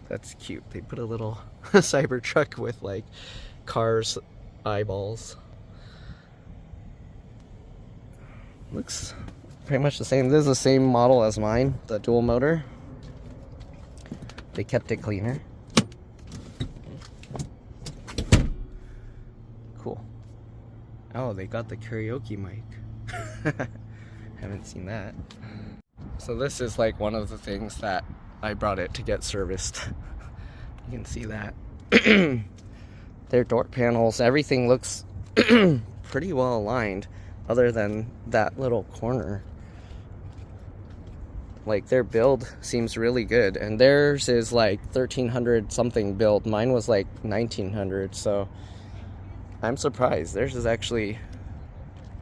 That's cute. They put a little Cybertruck with like cars eyeballs. Looks pretty much the same. This is the same model as mine, the dual motor. They kept it cleaner. Cool. Oh, they got the karaoke mic. Haven't seen that. So this is like one of the things that I brought it to get serviced. You can see that. Their door panels, everything looks pretty well aligned, other than that little corner. Like, their build seems really good, and theirs is like 1300 something build. Mine was like 1900, so I'm surprised. Theirs is actually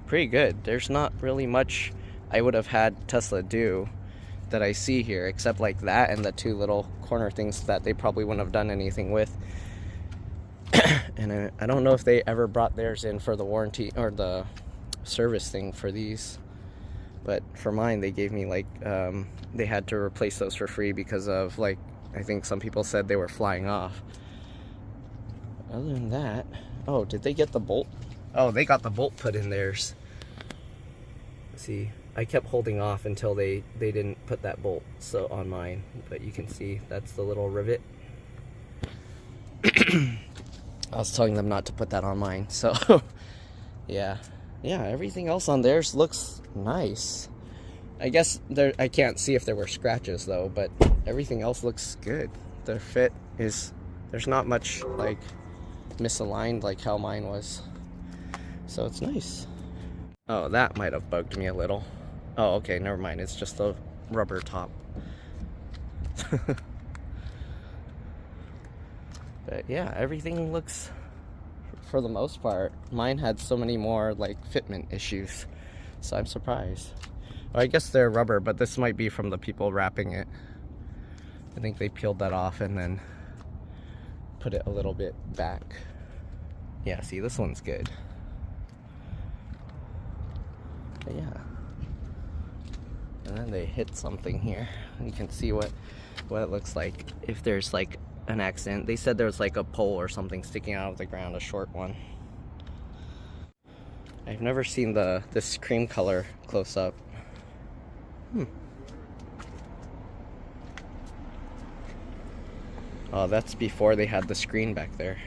pretty good. There's not really much I would have had Tesla do that I see here, except like that and the two little corner things that they probably wouldn't have done anything with. And I don't know if they ever brought theirs in for the warranty or the service thing for these, but for mine they gave me like they had to replace those for free because of, like, I think some people said they were flying off. Other than that, oh, did they get the bolt? Oh, they got the bolt put in theirs. See, I kept holding off until they didn't put that bolt so on mine, but you can see that's the little rivet. I was telling them not to put that on mine, so yeah, everything else on theirs looks nice. I guess I can't see if there were scratches though, but everything else looks good. The fit is, there's not much like misaligned like how mine was, so it's nice. Oh, that might have bugged me a little. Oh, okay, never mind. It's just the rubber top. But yeah, everything looks, for the most part, mine had so many more like fitment issues, so I'm surprised. Well, I guess they're rubber, but this might be from the people wrapping it. I think they peeled that off and then put it a little bit back. Yeah, see, this one's good. But yeah, and then they hit something here. You can see what it looks like if there's like an accident. They said there was like a pole or something sticking out of the ground, a short one. I've never seen this cream color close up. Oh, that's before they had the screen back there.